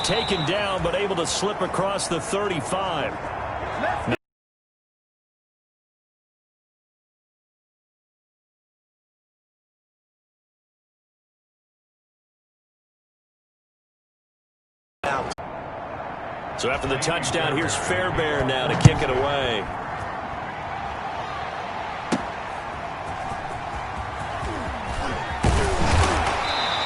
Taken down, but able to slip across the 35. So after the touchdown, here's Fairbairn now to kick it away.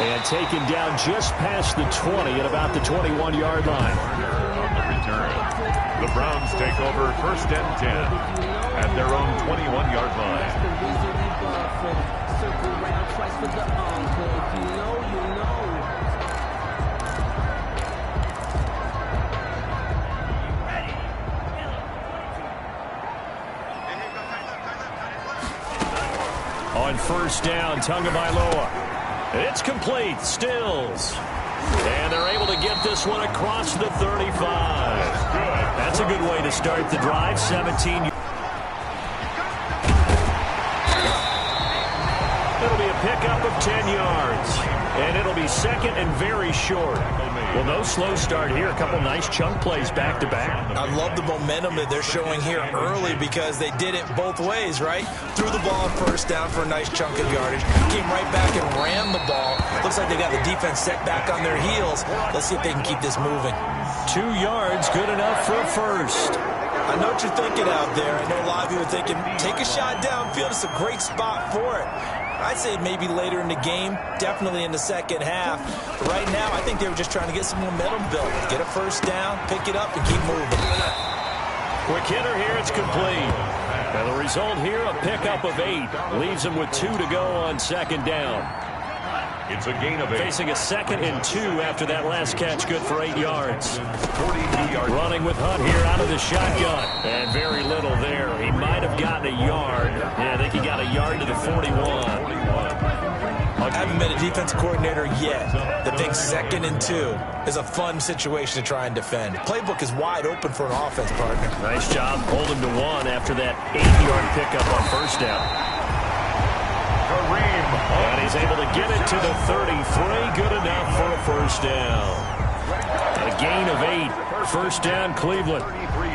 And taken down just past the 20 at about the 21-yard line. On the return, the Browns take over 1st and 10 at their own 21-yard line. On 1st down, Tagovailoa. It's complete. Stills. And they're able to get this one across the 35. That's a good way to start the drive. 17. It'll be a pickup of 10 yards. And it'll be 2nd and very short. Well, no slow start here. A couple nice chunk plays back-to-back. I love the momentum that they're showing here early because they did it both ways, right? Threw the ball on 1st down for a nice chunk of yardage. Came right back and ran the ball. Looks like they got the defense set back on their heels. Let's see if they can keep this moving. 2 yards, good enough for a first. I know what you're thinking out there. I know a lot of you are thinking, take a shot downfield. It's a great spot for it. I'd say maybe later in the game, definitely in the second half. But right now, I think they were just trying to get some momentum built. Get a 1st down, pick it up, and keep moving. Quick hitter here, it's complete. And the result here, a pickup of 8. Leaves them with 2 to go on 2nd down. It's a gain of 8. Facing a 2nd and 2 after that last catch, good for 8 yards. 42 yards. Running with Hunt here out of the shotgun. And very little there. He might have gotten a yard. Yeah, I think he got a yard to the 41. I haven't been a defensive coordinator yet. The big 2nd and 2 is a fun situation to try and defend. Playbook is wide open for an offense, partner. Nice job holding to 1 after that 8-yard pickup on 1st down. Kareem. And he's able to get it to the 33. Good enough for a 1st down. A gain of 8. 1st down, Cleveland.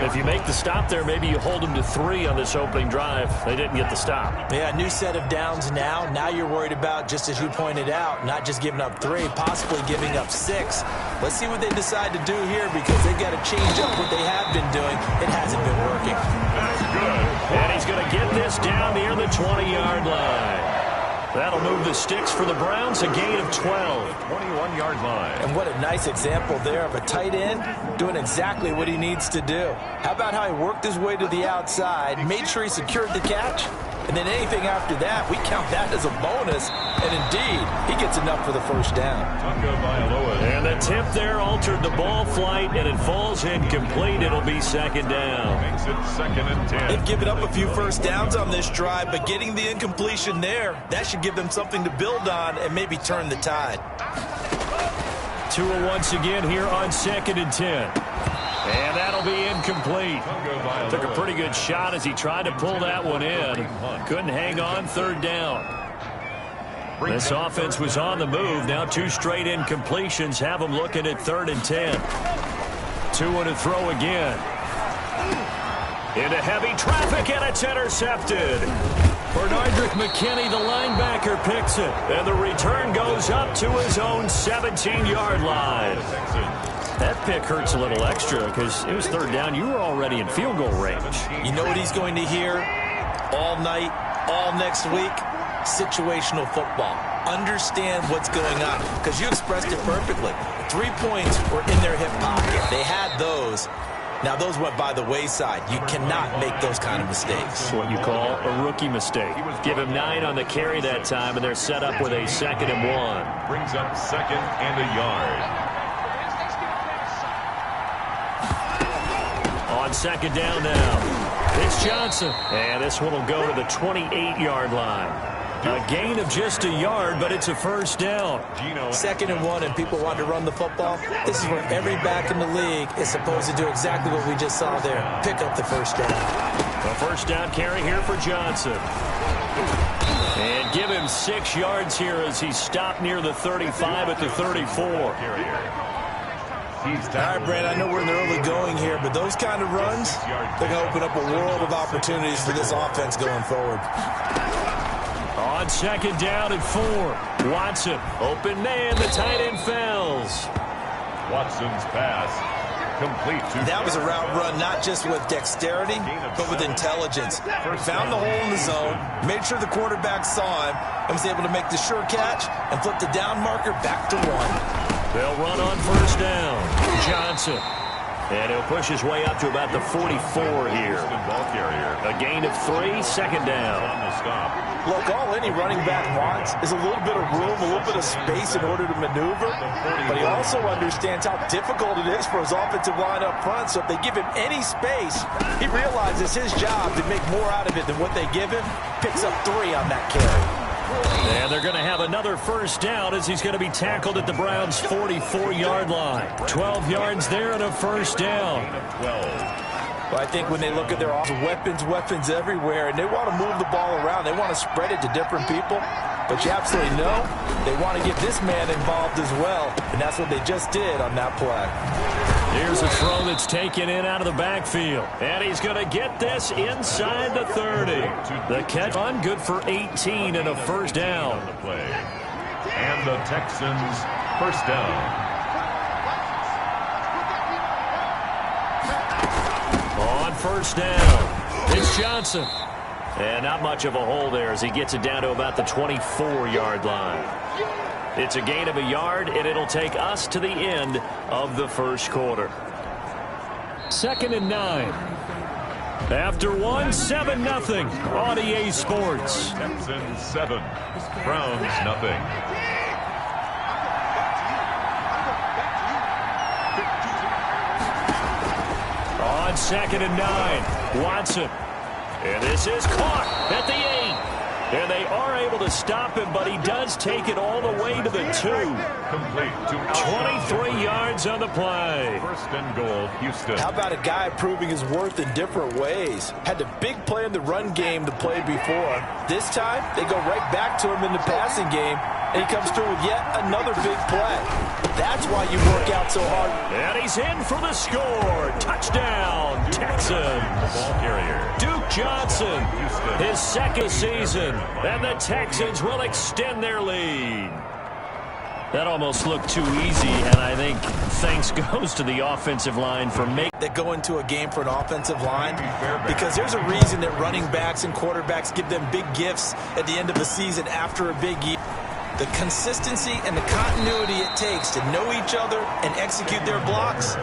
If you make the stop there, maybe you hold them to 3 on this opening drive. They didn't get the stop. Yeah, new set of downs now. Now you're worried about, just as you pointed out, not just giving up 3, possibly giving up 6. Let's see what they decide to do here because they've got to change up what they have been doing. It hasn't been working. That's good. And he's going to get this down near the 20-yard line. That'll move the sticks for the Browns, a gain of 12. 21-yard line. And what a nice example there of a tight end doing exactly what he needs to do. How about how he worked his way to the outside, made sure he secured the catch, and then anything after that, we count that as a bonus. And indeed, he gets enough for the 1st down. And the tip there altered the ball flight, and it falls incomplete. It'll be 2nd down. Makes it 2nd and 10. They've given up a few 1st downs on this drive, but getting the incompletion there, that should give them something to build on and maybe turn the tide. Tua once again here on 2nd and 10. And that'll be incomplete. Took a pretty good shot as he tried to pull that one in. Couldn't hang on 3rd down. This offense was on the move. Now 2 straight incompletions have them looking at 3rd and 10. Tua to throw again. Into heavy traffic, and it's intercepted. Bernardrick McKinney, the linebacker, picks it. And the return goes up to his own 17-yard line. That pick hurts a little extra because it was 3rd down. You were already in field goal range. You know what he's going to hear all night, all next week? Situational football. Understand what's going on because you expressed it perfectly. 3 points were in their hip pocket. They had those. Now, those went by the wayside. You cannot make those kind of mistakes. It's what you call a rookie mistake. Give him 9 on the carry that time, and they're set up with a 2nd and 1. Brings up 2nd and a yard. On 2nd down now, it's Johnson. And this one will go to the 28-yard line. A gain of just a yard, but it's a 1st down. 2nd and 1, and people want to run the football. This is where every back in the league is supposed to do exactly what we just saw there. Pick up the 1st down. A 1st down carry here for Johnson. And give him 6 yards here as he stopped near the 35 at the 34. He's All right, Brand, I know we're in the early going here, but those kind of runs, they're going to open up a world of opportunities for this offense going forward. On second down and 4. Watson, open man, the tight end fells. Watson's pass complete to... That was a route run not just with dexterity, but with intelligence. Found the hole in the zone, made sure the quarterback saw him, and was able to make the sure catch and flip the down marker back to 1. They'll run on first down. Johnson. And he'll push his way up to about the 44 here. A gain of 3, second down. Look, all any running back wants is a little bit of room, a little bit of space in order to maneuver. But he also understands how difficult it is for his offensive line up front. So if they give him any space, he realizes his job to make more out of it than what they give him. Picks up 3 on that carry. And they're going to have another first down as he's going to be tackled at the Browns' 44-yard line. 12 yards there and a first down. Well, I think when they look at their offense, weapons everywhere, and they want to move the ball around. They want to spread it to different people. But you absolutely know they want to get this man involved as well. And that's what they just did on that play. Here's a throw that's taken in out of the backfield. And he's going to get this inside the 30. The catch on good for 18 and a first down. And the Texans first down. On first down, it's Johnson. And not much of a hole there as he gets it down to about the 24-yard line. It's a gain of a yard, and it'll take us to the end of the first quarter. 2nd and 9. After 1, 7-0 on EA Sports. Texans 7, Browns nothing. On 2nd and 9, Watson. And this is caught at the 8. And they are able to stop him, but he does take it all the way to the 2. Complete to 23 yards on the play. First and goal, Houston. How about a guy proving his worth in different ways? Had the big play in the run game to play before. This time, they go right back to him in the passing game, and he comes through with yet another big play. That's why you work out so hard. And he's in for the score. Touchdown, Texans. Ball carrier. Duke Johnson, his 2nd season, and the Texans will extend their lead. That almost looked too easy, and I think thanks goes to the offensive line for making that go into a game for an offensive line, because there's a reason that running backs and quarterbacks give them big gifts at the end of the season after a big year. The consistency and the continuity it takes to know each other and execute their blocks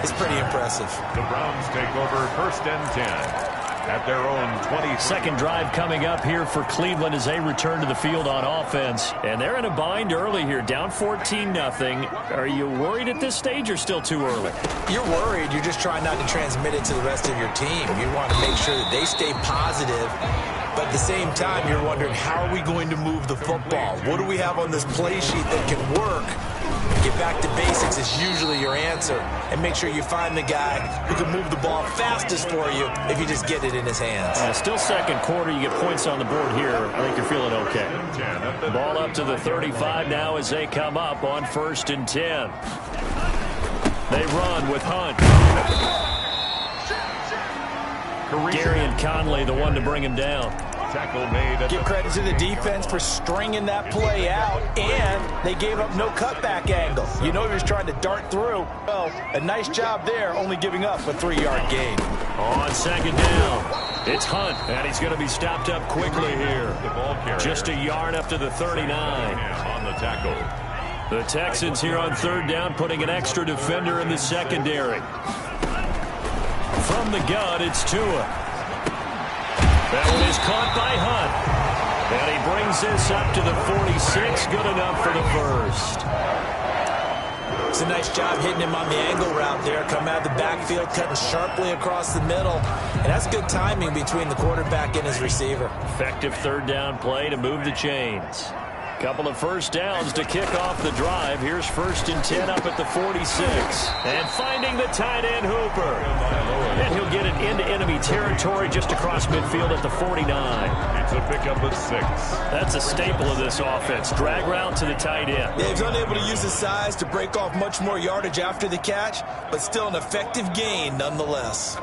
is pretty impressive. The Browns take over first and 10 at their own 20. Second drive coming up here for Cleveland as they return to the field on offense. And they're in a bind early here, down 14-0. Are you worried at this stage or still too early? You're worried. You're just trying not to transmit it to the rest of your team. You want to make sure that they stay positive. But at the same time, you're wondering, how are we going to move the football? What do we have on this play sheet that can work? Get back to basics is usually your answer. And make sure you find the guy who can move the ball fastest for you if you just get it in his hands. Still second quarter. You get points on the board here. I think you're feeling okay. Ball up to the 35 now as they come up on 1st and 10. They run with Hunt. Gary and Conley, the one to bring him down. Tackle made. Give credit to the defense for stringing that play out, and they gave up no cutback angle. You know he was trying to dart through. Well, a nice job there, only giving up a 3-yard gain. On 2nd down, it's Hunt, and he's going to be stopped up quickly here. The ball carrier. Just a yard up to the 39. On the tackle. The Texans here on 3rd down, putting an extra defender in the secondary. From the gun, it's Tua. That one is caught by Hunt. And he brings this up to the 46. Good enough for the first. It's a nice job hitting him on the angle route there. Come out of the backfield, cutting sharply across the middle. And that's good timing between the quarterback and his receiver. Effective 3rd down play to move the chains. Couple of first downs to kick off the drive. Here's 1st and 10 up at the 46. And finding the tight end Hooper. And he'll get it into enemy territory just across midfield at the 49. It's a pickup of 6. That's a staple of this offense. Drag route to the tight end. Yeah, he's unable to use his size to break off much more yardage after the catch, but still an effective gain nonetheless.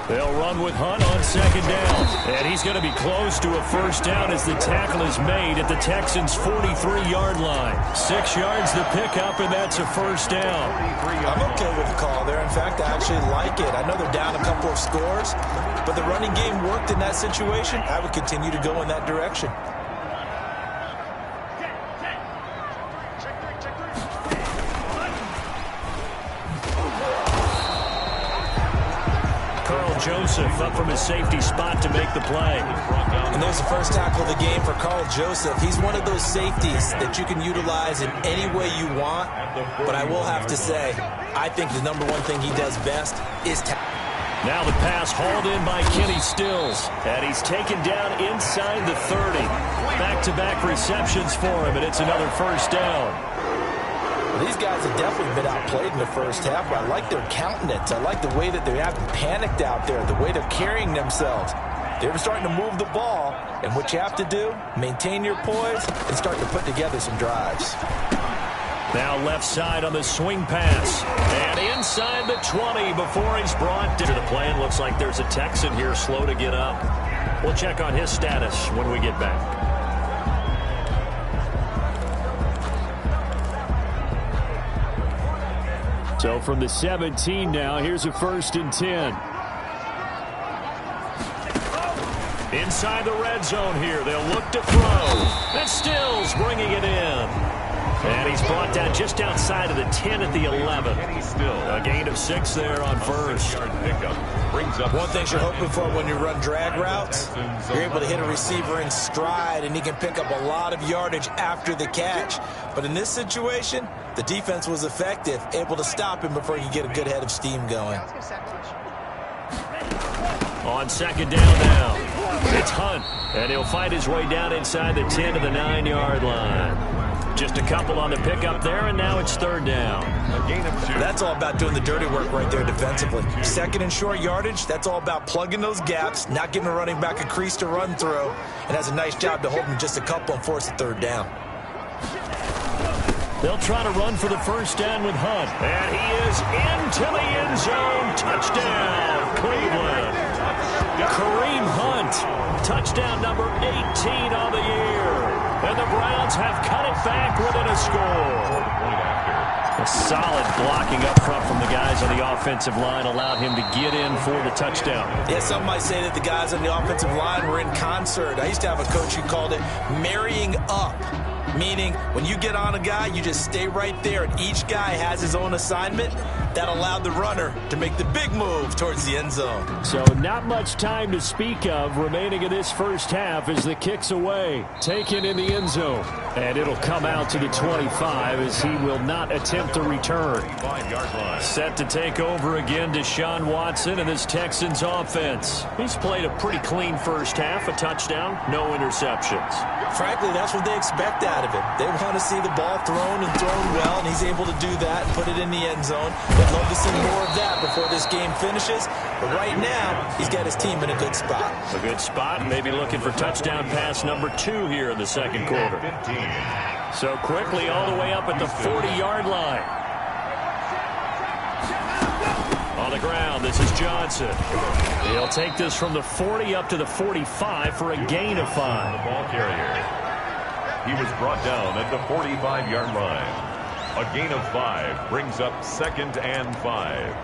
They'll run with Hunt on 2nd down. And he's going to be close to a first down as the tackle is made at the Texans' 43-yard line. 6 yards to pick up, and that's a first down. I'm okay with the call there. In fact, I actually like it. I know they're down a couple of scores, but the running game worked in that situation. I would continue to go in that direction. Joseph up from his safety spot to make the play. And there's the first tackle of the game for Carl Joseph. He's one of those safeties that you can utilize in any way you want. But I will have to say, I think the #1 thing he does best is tackle. Now the pass hauled in by Kenny Stills. And he's taken down inside the 30. Back-to-back receptions for him, and it's another first down. These guys have definitely been outplayed in the first half, but I like their countenance. I like the way that they're acting panicked out there, the way they're carrying themselves. They're starting to move the ball, and what you have to do, maintain your poise and start to put together some drives. Now left side on the swing pass. And inside the 20 before he's brought down. The play, looks like there's a Texan here slow to get up. We'll check on his status when we get back. So from the 17 now, here's a 1st and 10. Inside the red zone here, they'll look to throw. And Stills bringing it in. And he's brought down just outside of the 10 at the 11. A gain of 6 there on first. One thing you're hoping for when you run drag routes, you're able to hit a receiver in stride, and he can pick up a lot of yardage after the catch. But in this situation, the defense was effective, able to stop him before you get a good head of steam going. On 2nd down now, it's Hunt, and he'll fight his way down inside the 10 to the 9-yard line. Just a couple on the pickup there, and now it's 3rd down. A gain of 2. That's all about doing the dirty work right there defensively. 2nd and short yardage, that's all about plugging those gaps, not giving a running back a crease to run through, and has a nice job to hold him just a couple and force a 3rd down. They'll try to run for the first down with Hunt. And he is into the end zone. Touchdown, Cleveland. Kareem Hunt, touchdown number 18 on the year. And the Browns have cut it back within a score. A solid blocking up front from the guys on the offensive line allowed him to get in for the touchdown. Yeah, some might say that the guys on the offensive line were in concert. I used to have a coach who called it marrying up. Meaning, when you get on a guy, you just stay right there, and each guy has his own assignment. That allowed the runner to make the big move towards the end zone. So not much time to speak of remaining in this first half as the kick's away. Taken in the end zone. And it'll come out to the 25 as he will not attempt to return. Set to take over again, Deshaun Watson and this Texans offense. He's played a pretty clean first half, a touchdown, no interceptions. Frankly, that's what they expect out of him. They want to see the ball thrown and thrown well, and he's able to do that and put it in the end zone. They'd love to see more of that before this game finishes. But right now, he's got his team in a good spot. A good spot, maybe looking for touchdown pass number 2 here in the second quarter. So quickly all the way up at the 40-yard line. On the ground, this is Johnson. He'll take this from the 40 up to the 45 for a gain of 5. The ball carrier. He was brought down at the 45-yard line. A gain of 5 brings up 2nd and 5.